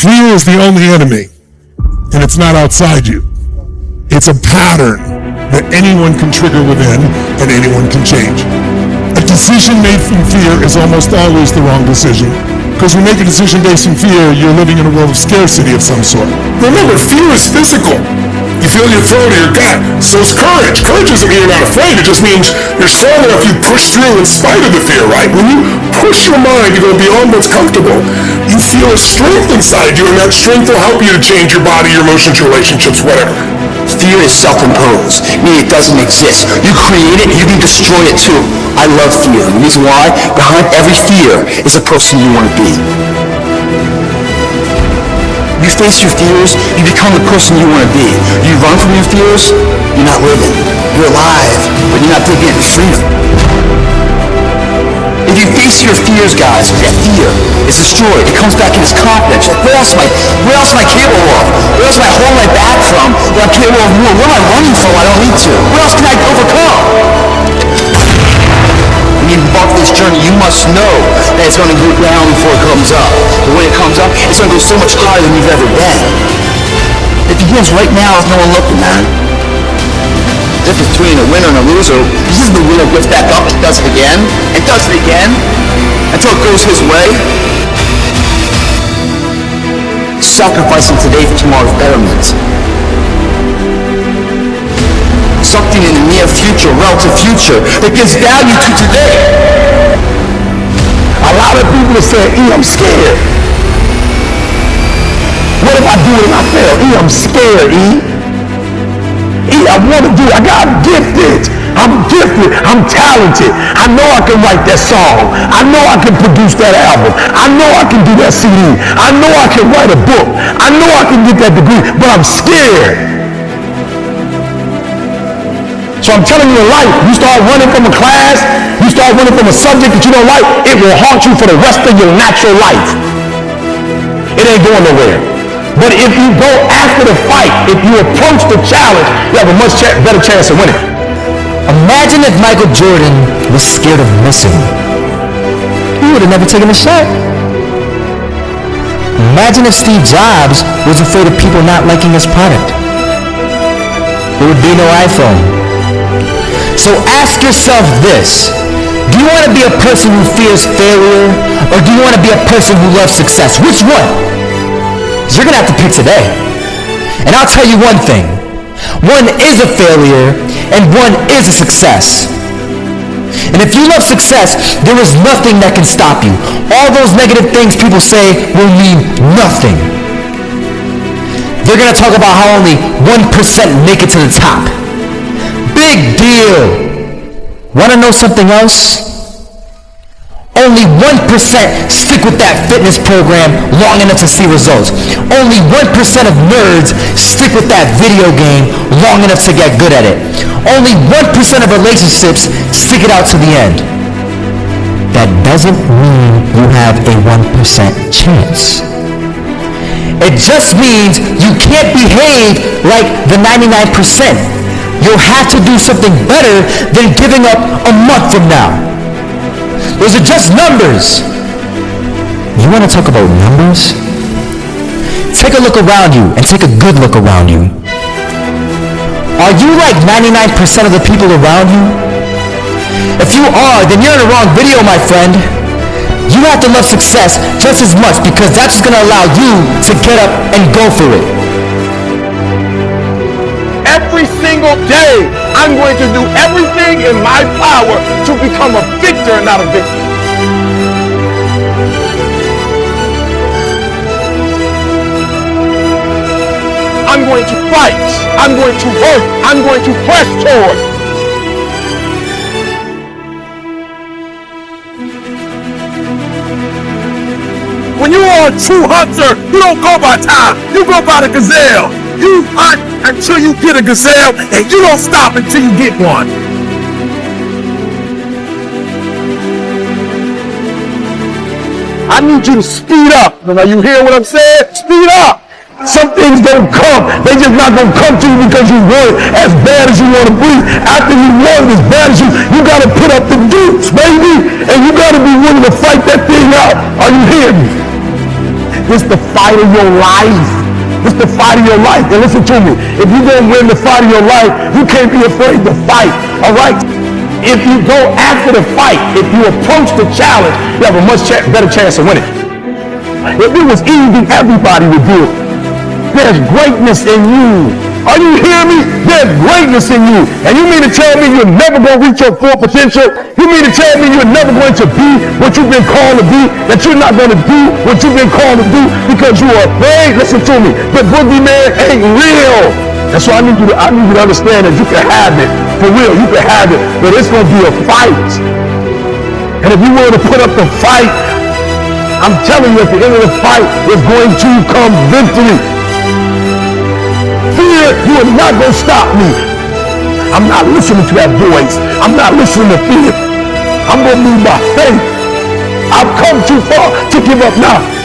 Fear is the only enemy, and it's not outside you. It's a pattern that anyone can trigger within and anyone can change. A decision made from fear is almost always the wrong decision. Because when you make a decision based on fear, you're living in a world of scarcity of some sort. Remember, fear is physical. You feel your throat or your gut. So is courage. Courage doesn't mean you're not afraid. It just means you're strong enough you push through in spite of the fear, right? When you push your mind to go beyond what's comfortable, you feel a strength inside you, and that strength will help you to change your body, your emotions, your relationships, whatever. Fear is self-imposed, meaning it doesn't exist. You create it, you can destroy it too. I love fear, and the reason why, behind every fear is a person you want to be. You face your fears, you become the person you want to be. You run from your fears, you're not living. You're alive, but you're not taking it freedom. If you face your fears, guys, that fear is destroyed. It comes back in its confidence. Like, where else am I capable of? Where else am I holding my back from? Where I'm capable of more? Where am I running from? I don't need to. What else can I overcome? When you embark on this journey, you must know that it's going to go down before it comes up. But when it comes up, it's going to go so much higher than you've ever been. It begins right now with no one looking, man. The difference between a winner and a loser, this is the winner who gets back up and does it again, and does it again, until it goes his way. Sacrificing today for tomorrow's betterment. Something in the near future, relative future, that gives value to today. A lot of people are saying, I'm scared. What if I do it and I fail? I'm scared, I want to do it. I got gifted. I'm gifted. I'm talented. I know I can write that song. I know I can produce that album. I know I can do that CD. I know I can write a book. I know I can get that degree, but I'm scared. So I'm telling you in life, you start running from a class, you start running from a subject that you don't like, it will haunt you for the rest of your natural life. It ain't going nowhere. But if you go after the fight, if you approach the challenge, you have a much better chance of winning. Imagine if Michael Jordan was scared of missing. He would have never taken a shot. Imagine if Steve Jobs was afraid of people not liking his product. There would be no iPhone. So ask yourself this. Do you want to be a person who fears failure, or do you want to be a person who loves success? Which one? You're going to have to pick today. And I'll tell you one thing. One is a failure, and one is a success. And if you love success, there is nothing that can stop you. All those negative things people say will mean nothing. They're going to talk about how only 1% make it to the top. Big deal. Want to know something else? Only 1% stick with that fitness program long enough to see results. Only 1% of nerds stick with that video game long enough to get good at it. Only 1% of relationships stick it out to the end. That doesn't mean you have a 1% chance. It just means you can't behave like the 99%. You'll have to do something better than giving up a month from now. Those are just numbers. You want to talk about numbers? Take a look around you and take a good look around you. Are you like 99% of the people around you? If you are, then you're in the wrong video, my friend. You have to love success just as much, because that's going to allow you to get up and go for it. Every single day, I'm going to do everything in my power to become a victor and not a victim. I'm going to fight. I'm going to work. I'm going to press toward. When you are a true hunter, you don't go by time. You go by the gazelle. You hunt until you get a gazelle, and you don't stop until you get one. I need you to speed up. Now you hear what I'm saying? Speed up. Some things don't come. They just not gonna come to you because you want it as bad as you want to be. After you want it as bad as you gotta put up the dukes, baby. And you gotta be willing to fight that thing out. Are you hearing me? This is the fight of your life. This is the fight of your life. And listen to me. If you're going to win the fight of your life, you can't be afraid to fight. All right? If you go after the fight, if you approach the challenge, you have a much better chance of winning. If it was easy, everybody would do it. There's greatness in you. Are you hearing me? There's greatness in you. And you mean to tell me you're never going to reach your full potential? You mean to tell me you're never going to be what you've been called to be? That you're not going to do what you've been called to do because you are afraid? Listen to me. The boogeyman ain't real. And so I need you to understand that you can have it. For real, you can have it. But it's going to be a fight. And if you were to put up the fight, I'm telling you, at the end of the fight, there's going to come victory. Fear, you are not going to stop me. I'm not listening to that voice. I'm not listening to fear. I'm going to move by faith. I've come too far to give up now.